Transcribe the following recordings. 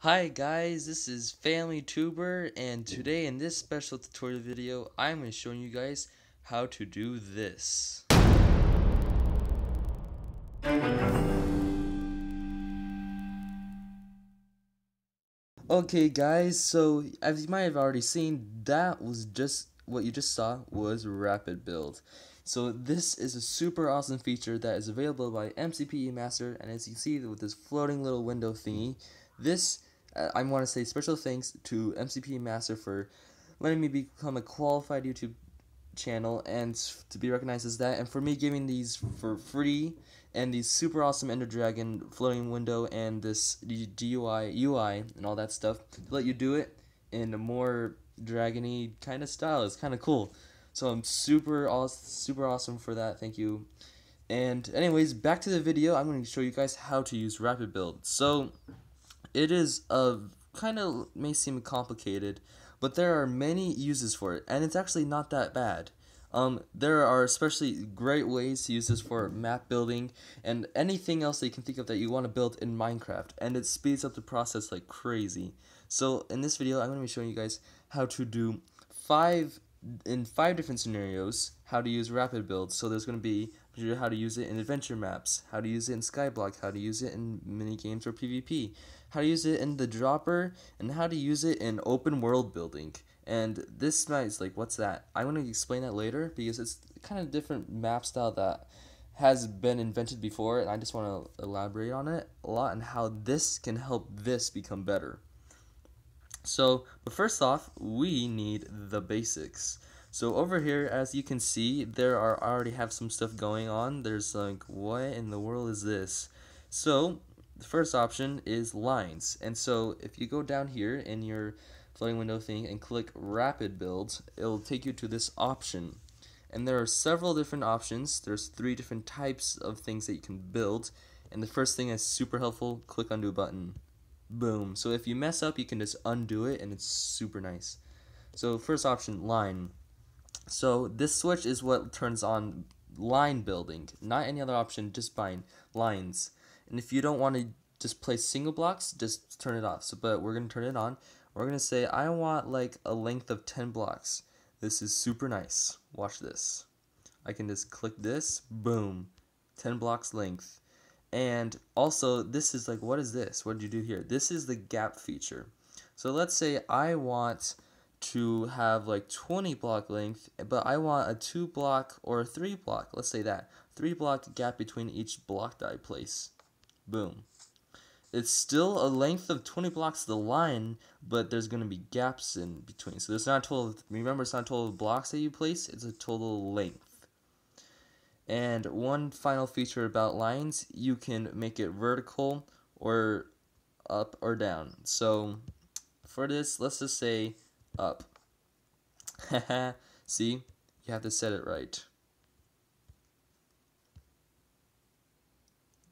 Hi guys, this is Family Tuber, and today in this special tutorial video, I'm going to show you guys how to do this. Okay guys, so as you might have already seen, what you just saw was rapid build. So this is a super awesome feature that is available by MCPE Master, and as you see with this floating little window thingy, I want to say special thanks to MCPE Master for letting me become a qualified YouTube channel and to be recognized as that, and for me giving these for free, and these super awesome Ender Dragon floating window and this GUI, UI, and all that stuff to let you do it in a more dragony kind of style. It's kind of cool. So I'm super awesome for that. Thank you. And anyways, back to the video. I'm going to show you guys how to use rapid build. So it is kind of may seem complicated, but there are many uses for it, and it's actually not that bad. There are especially great ways to use this for map building and anything else that you can think of that you want to build in Minecraft, and it speeds up the process like crazy. So in this video, I'm going to be showing you guys how to do five different scenarios how to use rapid build. So there's going to be how to use it in adventure maps, how to use it in Skyblock, how to use it in mini games or PvP, how to use it in the dropper, and how to use it in open world building. And this is like, what's that? I'm going to explain that later because it's kind of different map style that has been invented before, and I just want to elaborate on it a lot and how this can help this become better. So, but first off, we need the basics. So over here, as you can see, I already have some stuff going on. There's like, what in the world is this? So, the first option is lines. And so, if you go down here in your floating window thing and click rapid build, it'll take you to this option. And there are several different options. There's 3 different types of things that you can build. And the first thing is super helpful, click undo button. Boom. So if you mess up, you can just undo it, and it's super nice. So first option, line. So this switch is what turns on line building, not any other option, just buying lines. And if you don't want to just place single blocks, just turn it off. So, but we're going to turn it on. We're going to say, I want like a length of 10 blocks. This is super nice. Watch this. I can just click this, boom, 10 blocks length. And also, this is like, what is this? What did you do here? This is the gap feature. So let's say I want to have like 20 block length, but I want a 2 block or a 3 block. Let's say that 3 block gap between each block that I place. Boom. It's still a length of 20 blocks to the line, but there's going to be gaps in between. So there's not a total, remember, it's not a total of blocks that you place, it's a total length. And one final feature about lines, you can make it vertical or up or down. So for this, let's just say up. See, you have to set it right.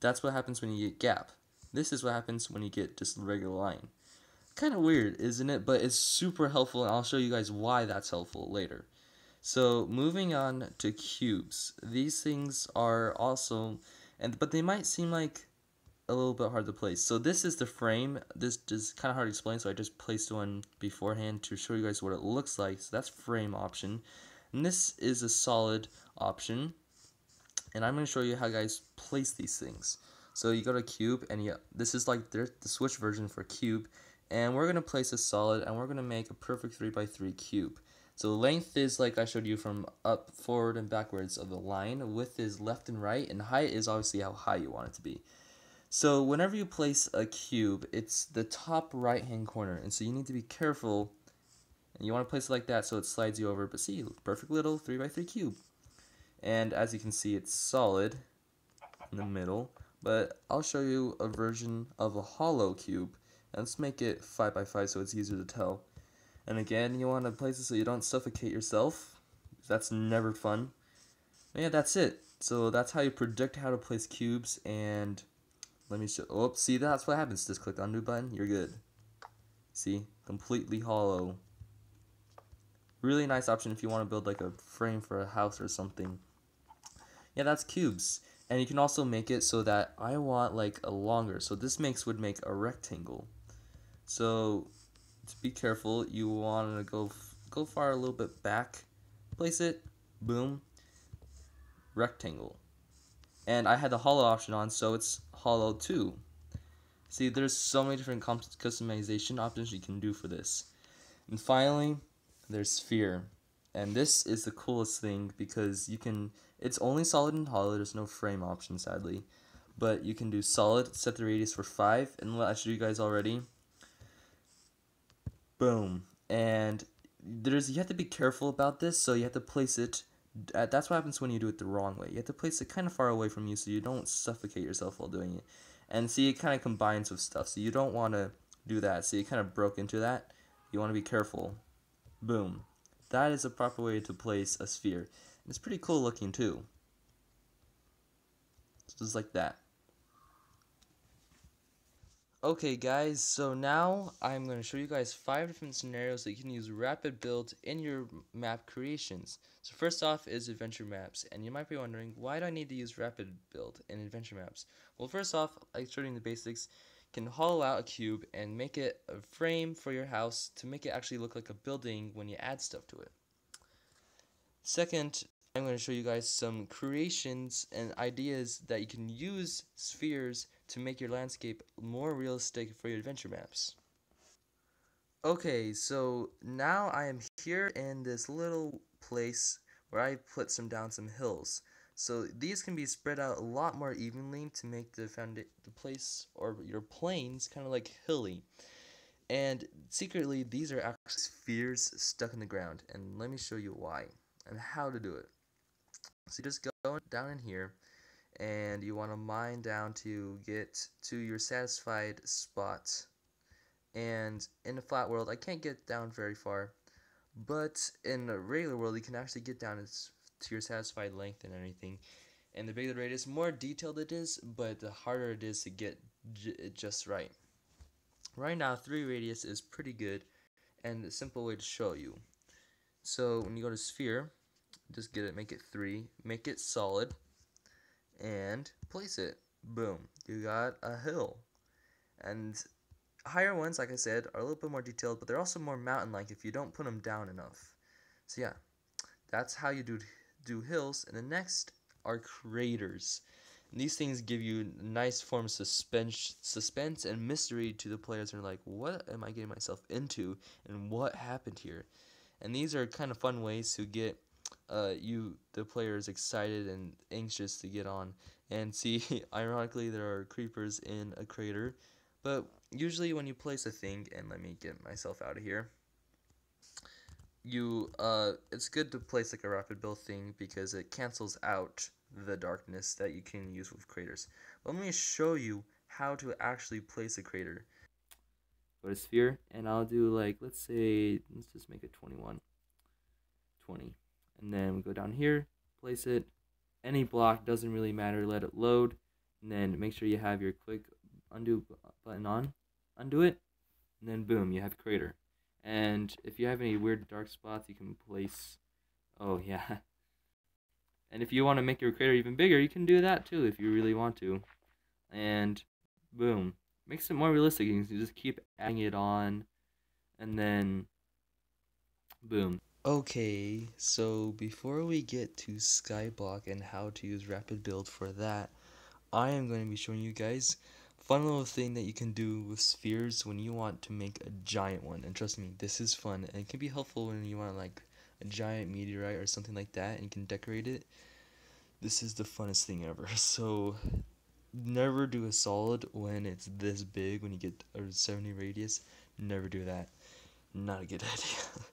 That's what happens when you get gap. This is what happens when you get just a regular line. Kind of weird, isn't it? But it's super helpful, and I'll show you guys why that's helpful later. So moving on to cubes. These things are also, but they might seem like a little bit hard to place. So this is the frame. This is kind of hard to explain, so I just placed one beforehand to show you guys what it looks like. So that's frame option. And this is a solid option. And I'm going to show you how guys place these things. So you go to cube, and this is like the Switch version for cube. And we're going to place a solid, and we're going to make a perfect 3x3 cube. So length is like I showed you from up, forward, and backwards of the line. Width is left and right, and height is obviously how high you want it to be. So whenever you place a cube, it's the top right-hand corner, and so you need to be careful. And you want to place it like that so it slides you over. But see, perfect little 3x3 cube. And as you can see, it's solid in the middle. But I'll show you a version of a hollow cube. And let's make it 5x5 so it's easier to tell. And again, you want to place it so you don't suffocate yourself. That's never fun. And yeah, that's it. So that's how you predict how to place cubes. And let me show. Oh, see, that's what happens. Just click the undo button. You're good. See, completely hollow. Really nice option if you want to build like a frame for a house or something. Yeah, that's cubes. And you can also make it so that I want like a longer. So this would make a rectangle. So to be careful, you want to go far a little bit back, place it, boom, rectangle. And I had the hollow option on, so it's hollow too. See, there's so many different customization options you can do for this. And finally, there's sphere. And this is the coolest thing because it's only solid and hollow, there's no frame option sadly. But you can do solid, set the radius for 5, and what I showed you guys already. Boom. And you have to be careful about this, so you have to place it, that's what happens when you do it the wrong way. You have to place it kind of far away from you so you don't suffocate yourself while doing it. And see, it kind of combines with stuff, so you don't want to do that. See, it kind of broke into that. You want to be careful. Boom. That is a proper way to place a sphere. And it's pretty cool looking too. Just like that. Okay guys, so now I'm going to show you guys 5 different scenarios that you can use rapid build in your map creations. So first off is adventure maps, and you might be wondering, why do I need to use rapid build in adventure maps? Well, first off, like showing the basics, you can hollow out a cube and make it a frame for your house to make it actually look like a building when you add stuff to it. Second, I'm going to show you guys some creations and ideas that you can use spheres to make your landscape more realistic for your adventure maps. Okay, so now I am here in this little place where I put down some hills. So these can be spread out a lot more evenly to make the place or your plains kind of like hilly. And secretly, these are actually spheres stuck in the ground. And let me show you why and how to do it. So you just go down in here, and you want to mine down to get to your satisfied spot. And in a flat world, I can't get down very far, but in a regular world, you can actually get down to your satisfied length and everything. And the bigger the radius, more detailed it is, but the harder it is to get it just right. Right now, 3 radius is pretty good, and a simple way to show you. So when you go to sphere, just make it 3, make it solid, and place it. Boom, you got a hill. And higher ones, like I said, are a little bit more detailed, but they're also more mountain-like if you don't put them down enough. So yeah, that's how you do hills. And the next are craters. And these things give you a nice form of suspense and mystery to the players, and they're like, what am I getting myself into, and what happened here? And these are kind of fun ways to get the players excited and anxious to get on. And see, ironically, there are creepers in a crater, but usually when you place a thing, and let me get myself out of here, it's good to place like a rapid build thing because it cancels out the darkness that you can use with craters. But let me show you how to actually place a crater. Go to sphere, and I'll do let's just make it 21. 20. And then we go down here, place it. Any block, doesn't really matter, let it load. And then make sure you have your quick undo button on. Undo it, and then boom, you have crater. And if you have any weird dark spots, you can place, oh yeah. And if you want to make your crater even bigger, you can do that too if you really want to. And boom, makes it more realistic. You can just keep adding it on, and then boom. Okay, so before we get to Skyblock and how to use rapid build for that, I am going to be showing you guys a fun little thing that you can do with spheres when you want to make a giant one. And trust me, this is fun, and it can be helpful when you want like a giant meteorite or something like that and you can decorate it. This is the funnest thing ever. So never do a solid when it's this big, when you get a 70 radius. Never do that. Not a good idea.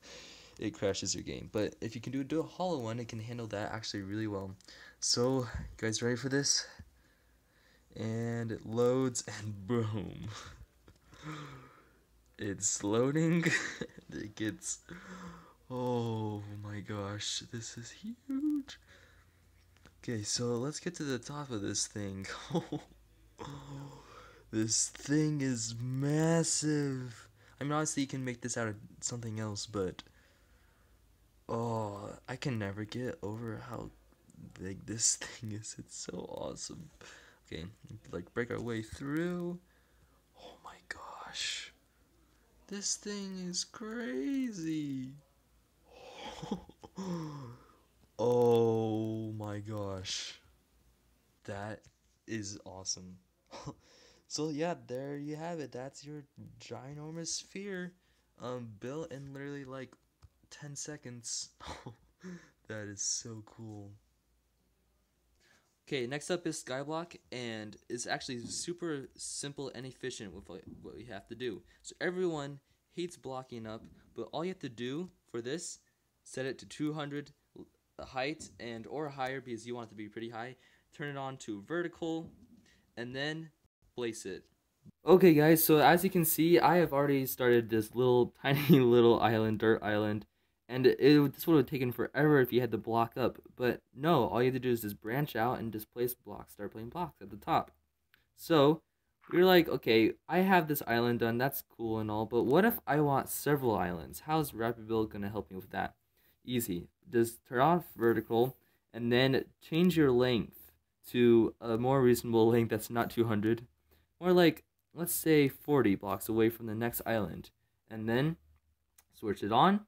It crashes your game. But if you can do a hollow one, it can handle that actually really well. So, you guys ready for this? And it loads, and boom. It's loading. It gets, oh my gosh, this is huge. Okay, so let's get to the top of this thing. This thing is massive. I mean, obviously you can make this out of something else, but oh, I can never get over how big this thing is. It's so awesome. Okay, break our way through. Oh my gosh. This thing is crazy. Oh my gosh. That is awesome. So yeah, there you have it. That's your ginormous sphere. Built in literally like 10 seconds. That is so cool. Okay, next up is Skyblock, and it's actually super simple and efficient with what you have to do. So everyone hates blocking up, but all you have to do for this, set it to 200 height and or higher because you want it to be pretty high. Turn it on to vertical, and then place it. Okay, guys, so as you can see, I have already started this little tiny little island, dirt island, and this would have taken forever if you had to block up. But no, all you have to do is just branch out and just place blocks, start playing blocks at the top. So you're like, okay, I have this island done, that's cool and all, but what if I want several islands? How's Rapid Build gonna help me with that? Easy. Just turn off vertical and then change your length to a more reasonable length that's not 200. More like, let's say 40 blocks away from the next island. And then switch it on,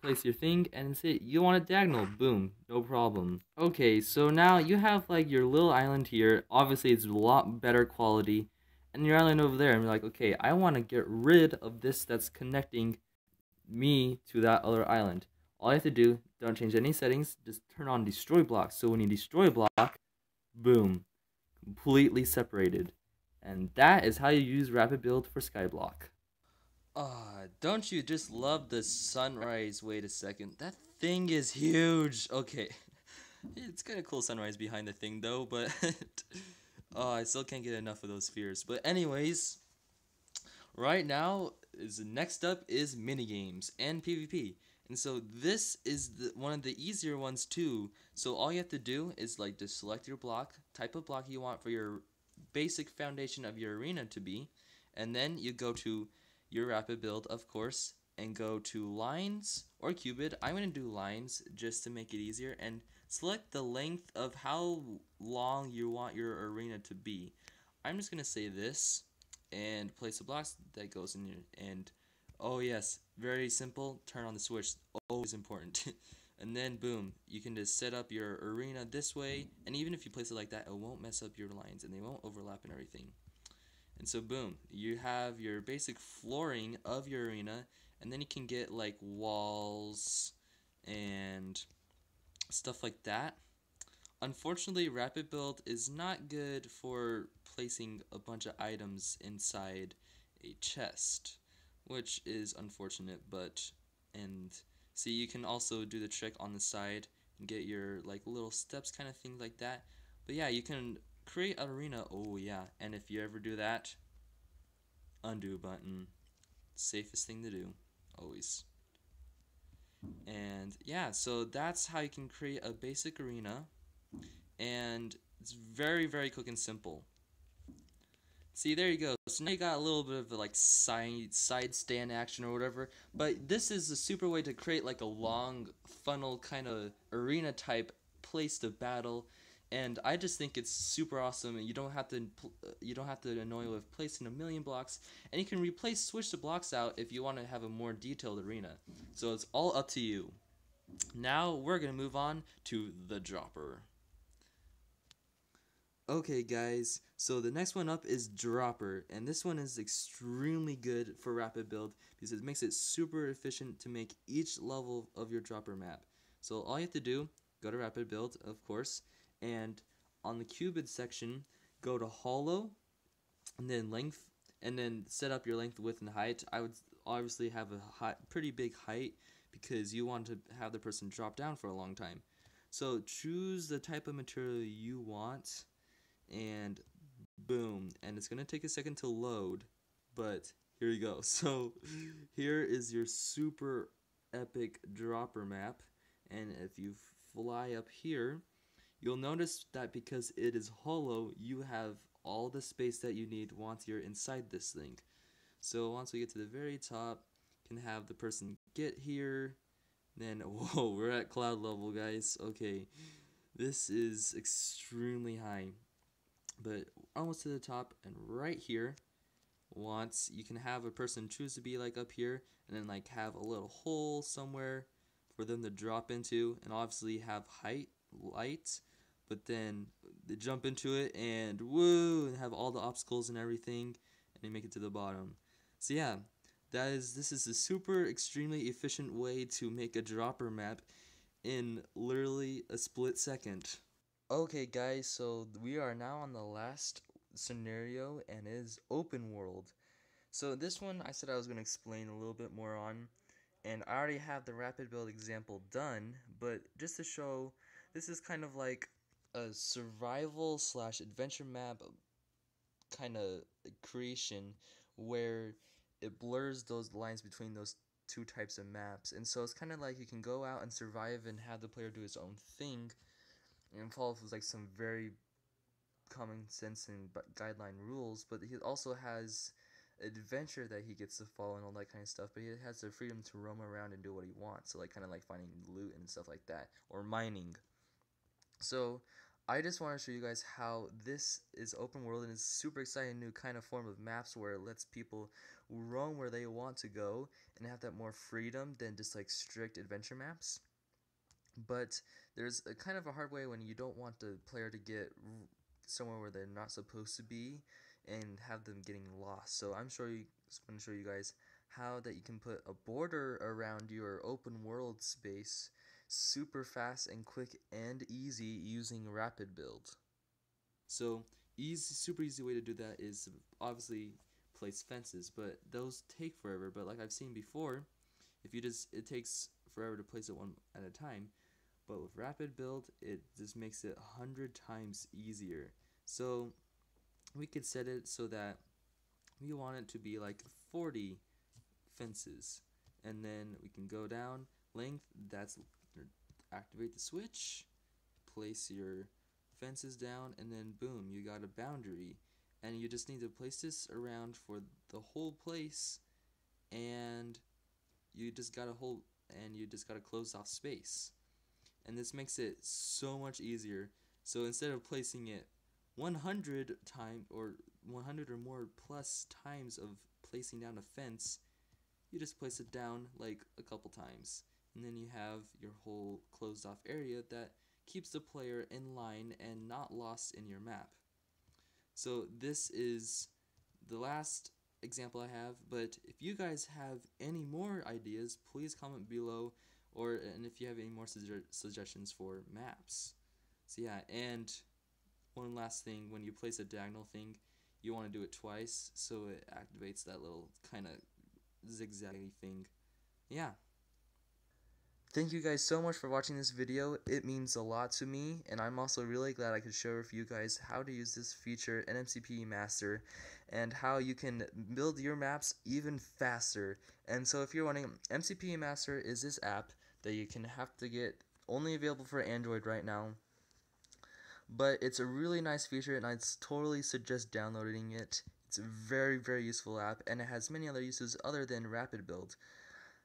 place your thing, and say you want it diagonal. Boom, no problem. Okay, so now you have like your little island here. Obviously, it's a lot better quality. And your island over there, and you're like, okay, I want to get rid of this that's connecting me to that other island. All you have to do, don't change any settings, just turn on destroy block. So when you destroy block, boom, completely separated. And that is how you use Rapid Build for Skyblock. Don't you just love the sunrise? Wait a second. That thing is huge. Okay. It's kind of cool sunrise behind the thing though, but I still can't get enough of those spheres. But anyways, right now is next up is minigames and PvP. And so this is one of the easier ones too. So all you have to do is like just select your block, type of block you want for your basic foundation of your arena to be, and then you go to your Rapid Build, of course, and go to lines or cubed. I'm going to do lines just to make it easier, and select the length of how long you want your arena to be. I'm just going to say this and place the blocks that goes in here, and oh yes, very simple, turn on the switch, always important. And then boom, you can just set up your arena this way, and even if you place it like that, it won't mess up your lines and they won't overlap and everything. And so boom, you have your basic flooring of your arena, and then you can get like walls and stuff like that. Unfortunately, Rapid Build is not good for placing a bunch of items inside a chest, which is unfortunate, but and see, you can also do the trick on the side and get your like little steps kind of thing like that. But yeah, you can create an arena. Oh yeah, and if you ever do that, undo button, safest thing to do, always. And yeah, so that's how you can create a basic arena, and it's very, very quick and simple. See, there you go. So now you got a little bit of like side stand action or whatever, but this is a super way to create like a long funnel kind of arena type place to battle, and I just think it's super awesome. And you don't have to annoy with placing a million blocks, and you can switch the blocks out if you want to have a more detailed arena. So it's all up to you. Now we're gonna move on to the dropper. Okay guys, so the next one up is Dropper, and this one is extremely good for Rapid Build because it makes it super efficient to make each level of your Dropper map. So all you have to do, go to Rapid Build, of course, and on the cubed section, go to Hollow, and then length, and then set up your length, width, and height. I would obviously have a pretty big height because you want to have the person drop down for a long time. So choose the type of material you want, and boom, and it's gonna take a second to load, but here you go. So here is your super epic dropper map, and if you fly up here, you'll notice that because it is hollow, you have all the space that you need once you're inside this thing. So once we get to the very top, can have the person get here, then whoa, we're at cloud level, guys. Okay, this is extremely high, but almost to the top, and right here wants, you can have a person choose to be like up here and then like have a little hole somewhere for them to drop into, and obviously have height, light, but then they jump into it and woo, and have all the obstacles and everything, and they make it to the bottom. So yeah, this is a super extremely efficient way to make a dropper map in literally a split second. Okay guys, so we are now on the last scenario, and it is open world. So this one I said I was going to explain a little bit more on, and I already have the rapid build example done, but just to show, this is kind of like a survival slash adventure map kind of creation where it blurs those lines between those two types of maps, and so it's kind of like you can go out and survive and have the player do his own thing and follow like some very common sense and guideline rules, but he also has adventure that he gets to follow and all that kind of stuff, but he has the freedom to roam around and do what he wants, so like kind of like finding loot and stuff like that, or mining. So I just want to show you guys how this is open world and is super exciting new kind of form of maps where it lets people roam where they want to go and have that more freedom than just like strict adventure maps. But there's a kind of a hard way when you don't want the player to get somewhere where they're not supposed to be and have them getting lost. So I'm going to show you guys how that you can put a border around your open world space super fast and quick and easy using rapid build. So super easy way to do that is obviously place fences, but those take forever. But like I've seen before, if you it takes forever to place it one at a time. But with rapid build, it just makes it 100 times easier. So we could set it so that we want it to be like 40 fences, and then we can go down length. That's activate the switch, place your fences down, and then boom, you got a boundary. And you just need to place this around for the whole place, and you just got a closed off space. And this makes it so much easier. So instead of placing it 100 times or 100 or more plus times of placing down a fence, you just place it down like a couple times, and then you have your whole closed off area that keeps the player in line and not lost in your map. So this is the last example I have, but if you guys have any more ideas, please comment below, and if you have any more suggestions for maps. So yeah, and one last thing, when you place a diagonal thing, you want to do it twice so it activates that little kind of zigzaggy thing. Yeah. Thank you guys so much for watching this video. It means a lot to me, and I'm also really glad I could show you guys how to use this feature in MCPE Master and how you can build your maps even faster. And so if you're wondering, MCPE Master is this app that you can have to get only available for Android right now. But it's a really nice feature, and I totally suggest downloading it. It's a very, very useful app, and it has many other uses other than rapid build.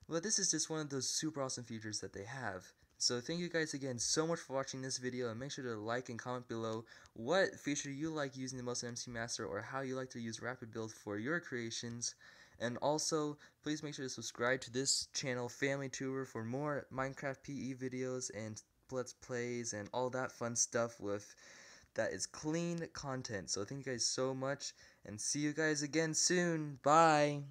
But this is just one of those super awesome features that they have. So thank you guys again so much for watching this video, and make sure to like and comment below what feature you like using the most in MC Master, or how you like to use rapid build for your creations. And also, please make sure to subscribe to this channel, Family Tour, for more Minecraft PE videos and Let's Plays and all that fun stuff that is clean content. So thank you guys so much, and see you guys again soon. Bye!